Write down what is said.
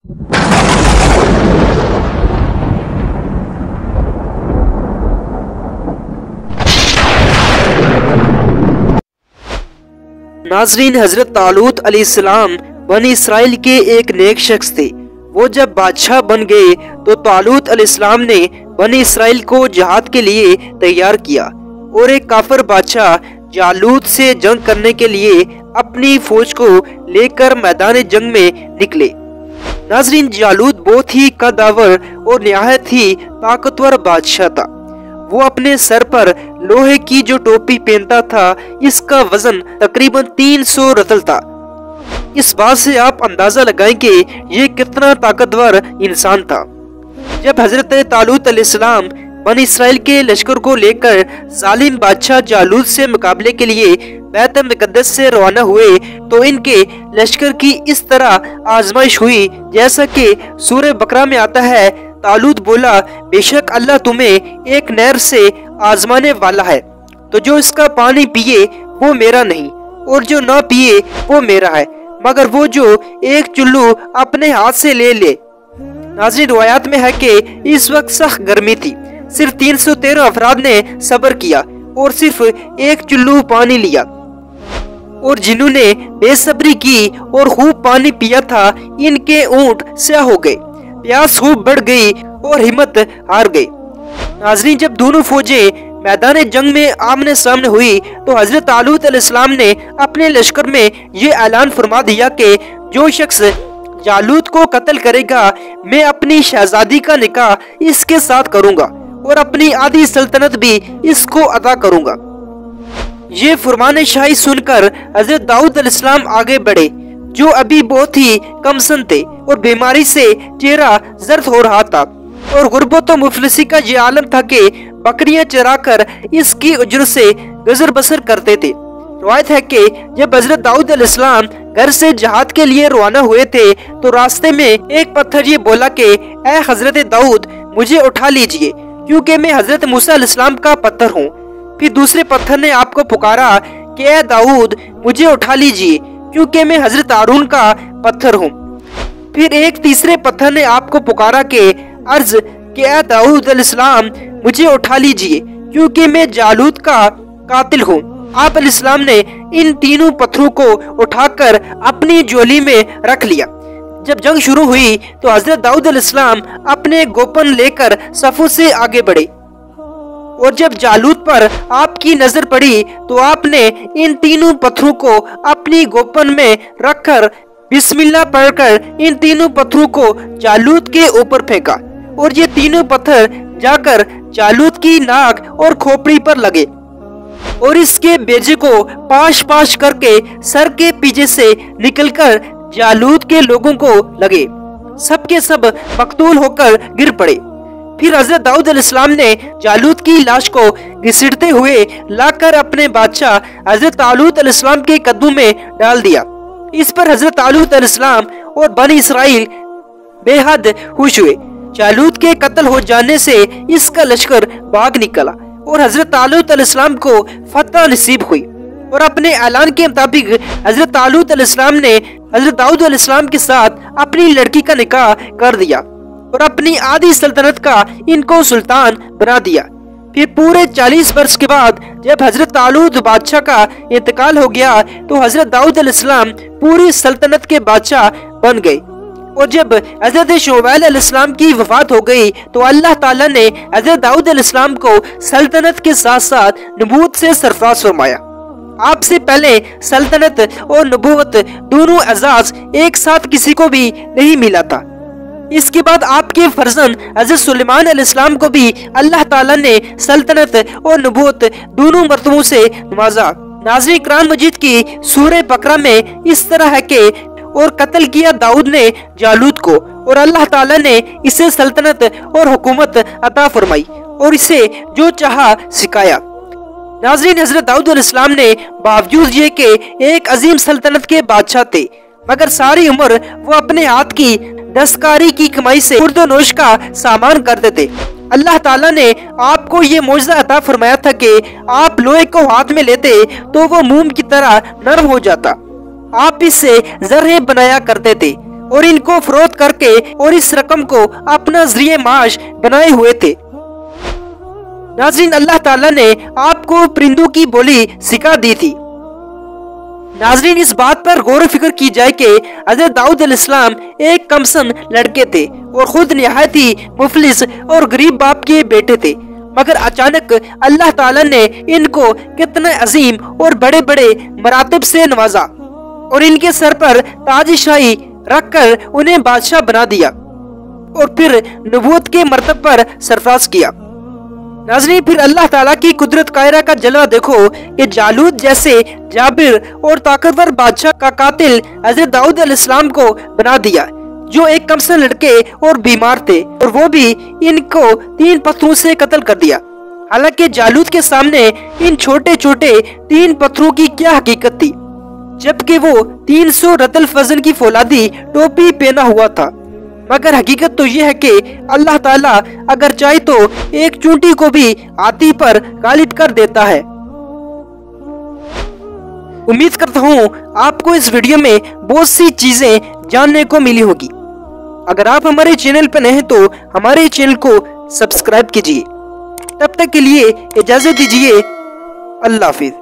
नाजरीन, हजरत तालूत अलैहिस्सलाम बनी इसराइल के एक नेक शख्स थे। वो जब बादशाह बन गए तो तालूत अलैहिस्सलाम ने बनी इसराइल को जिहाद के लिए तैयार किया और एक काफिर बादशाह जालूत से जंग करने के लिए अपनी फौज को लेकर मैदान जंग में निकले। नाजरीन, जालूत बहुत ही कद्दावर और निहायत ही ताकतवर बादशाह था। वो अपने सर पर लोहे की जो टोपी पहनता था, इसका वजन तकरीबन 300 रतल था। इस बात से आप अंदाजा लगाएं कि ये कितना ताकतवर इंसान था। जब हजरत तालूत अलैहिस्सलाम बनी इसराइल के लश्कर को लेकर जालिम बादशाह जालूत से मुकाबले के लिए बैत मुकद्दस से रवाना हुए तो इनके लश्कर की इस तरह आजमाइश हुई जैसा कि सूरह बकरा में आता है। तालूत बोला, बेशक अल्लाह तुम्हें एक नहर से आजमाने वाला है, तो जो इसका पानी पिए वो मेरा नहीं और जो ना पिए वो मेरा है, मगर वो जो एक चुल्लू अपने हाथ से ले ले। नाज़रीन, रिवायात में है कि इस वक्त सख्त गर्मी थी। सिर्फ 313 अफराद ने सब्र किया और सिर्फ एक चुल्लू पानी लिया, और जिन्होंने बेसब्री की और खूब पानी पिया था, इनके ऊंट स्याह हो गए, प्यास खूब बढ़ गई और हिम्मत हार गई। नाज़रीन, जब दोनों फौजें मैदान जंग में आमने सामने हुई तो हजरत तालूत अलैहिस्सलाम ने अपने लश्कर में ये ऐलान फरमा दिया कि जो शख्स जालूत को कत्ल करेगा, मैं अपनी शहजादी का निकाह इसके साथ करूंगा और अपनी आधी सल्तनत भी इसको अदा करूंगा। ये फरमान शाही सुनकर हजरत दाऊद अलैहिस्सलाम आगे बढ़े, जो अभी बहुत ही कमसन थे और बीमारी से चेहरा जर्द हो रहा था, और गुर्बत और मुफलिसी का ये आलम था कि बकरियां चराकर इसकी उजरत से गुजर बसर करते थे। रवायत है कि जब हजरत दाऊद अलैहिस्सलाम घर से जिहाद के लिए रवाना हुए थे तो रास्ते में एक पत्थर ये बोला कि ऐ हजरत दाऊद, मुझे उठा लीजिए क्योंकि मैं हजरत मूसा अलैहिस्सलाम का पत्थर हूँ। फिर दूसरे पत्थर ने आपको पुकारा कि ऐ दाऊद, मुझे उठा लीजिए क्योंकि मैं हजरत हारून का पत्थर हूँ। फिर एक तीसरे पत्थर ने आपको पुकारा कि अर्ज कि ऐ दाऊद अलैहिस्सलाम, मुझे उठा लीजिए क्योंकि मैं जालूत का कातिल हूँ। आप अलैहिस्सलाम ने इन तीनों पत्थरों को उठाकर अपनी झोली में रख लिया। जब जंग शुरू हुई तो हजरत दाऊद अलैहिस्सलाम अपने गोपन लेकर सफों से आगे बढ़े, और जब जालूत पर आपकी नजर पड़ी तो आपने इन तीनों पत्थरों को अपनी गोपन में रखकर बिस्मिल्लाह पढ़कर इन तीनों पत्थरों को जालूत के ऊपर फेंका, और ये तीनों पत्थर जाकर जालूत की नाक और खोपड़ी पर लगे और इसके बेजे को पाश पाश करके सर के पीछे से निकलकर जालूत के लोगों को लगे। सबके सब मकतूल होकर गिर पड़े। फिर हजरत दाऊद अलैहिस्सलाम ने जालूत की लाश को घसीटते हुए लाकर अपने बादशाह हजरत तालूत अलैहिस्सलाम के कदमों में डाल दिया। इस पर हजरत तालूत अलैहिस्सलाम और बनी इसराइल बेहद खुश हुए। जालूत के कत्ल हो जाने से इसका लश्कर भाग निकला और हजरत तालूत अलैहिस्सलाम को फतह नसीब हुई, और अपने ऐलान के मुताबिक हजरत तालूत अलैहिस्सलाम ने हजरत दाऊद अलैहिस्सलाम के साथ अपनी लड़की का निकाह कर दिया और अपनी आधी सल्तनत का इनको सुल्तान बना दिया। फिर पूरे 40 वर्ष के बाद जब हजरत तालूत बादशाह का इंतकाल हो गया तो हजरत दाऊद अलैहिस्सलाम पूरी सल्तनत के बादशाह बन गए, और जब हजरत शोबैल अलैहिस्सलाम की वफात हो गई तो अल्लाह ताला ने हजरत दाऊद अलैहिस्सलाम को सल्तनत के साथ साथ नबूवत से सरफराज फरमाया। आपसे पहले सल्तनत और नबूवत दोनों एजाज एक साथ किसी को भी नहीं मिला था। इसके बाद आपके फर्जंद हजरत सुलेमान अलैहिस्सलाम को भी अल्लाह ताला ने सल्तनत और नबूवत दोनों मर्तबों से नवाजा। नाज़रीन, कुरान मजीद की सूरह बकरा में इस तरह है कि और कत्ल किया दाऊद ने जालूत को, और अल्लाह ताला ने इसे सल्तनत और हुकूमत अता फरमाई और इसे जो चाहा सिखाया। नाज़रीन, हजरत दाऊद अलैहिस्सलाम ने बावजूद ये कि एक अजीम सल्तनत के बादशाह थे, मगर सारी उम्र वो अपने हाथ की दस्तकारी की कमाई से खुर्दोनोश का सामान करते थे। अल्लाह ताला ने आपको ये मौजज़ा अता फरमाया था कि आप लोहे को हाथ में लेते तो वो मोम की तरह नरम हो जाता। आप इससे जर्रें बनाया करते थे और इनको फरोख्त करके और इस रकम को अपना ज़रिए माश बनाए हुए थे। नाज़रीन, अल्लाह ताला ने आपको परिंदों की बोली सिखा दी थी। नाज़रीन, इस बात पर गौर फिक्र की जाए कि हज़रत दाऊद अलैहिस्सलाम एक कमसन लड़के थे और खुद निहायत ही मुफलिस और गरीब बाप के बेटे थे, मगर अचानक अल्लाह ताला ने इनको कितने अजीम और बड़े बड़े मरातब से नवाजा और इनके सर पर ताजशाही रखकर उन्हें बादशाह बना दिया और फिर नबूवत के मर्तब पर सरफराज किया। नाज़रीन, फिर अल्लाह ताला की कुदरत कायरा का जलवा देखो कि जालूत जैसे जाबिर और ताकतवर बादशाह का कातिल हज़रत दाऊद अलैहिस्सलाम को बना दिया, जो एक कमसन लड़के और बीमार थे, और वो भी इनको 3 पत्थरों से कत्ल कर दिया। हालांकि जालूत के सामने इन छोटे छोटे 3 पत्थरों की क्या हकीकत थी, जबकि वो 300 रतल फजन की फौलादी टोपी पहना हुआ था। मगर हकीकत तो ये है कि अल्लाह ताला अगर चाहे तो एक चूंटी को भी हाथी पर गालिब कर देता है। उम्मीद करता हूँ आपको इस वीडियो में बहुत सी चीजें जानने को मिली होगी। अगर आप हमारे चैनल पर नए हैं तो हमारे चैनल को सब्सक्राइब कीजिए। तब तक के लिए इजाजत दीजिए। अल्लाह हाफिज।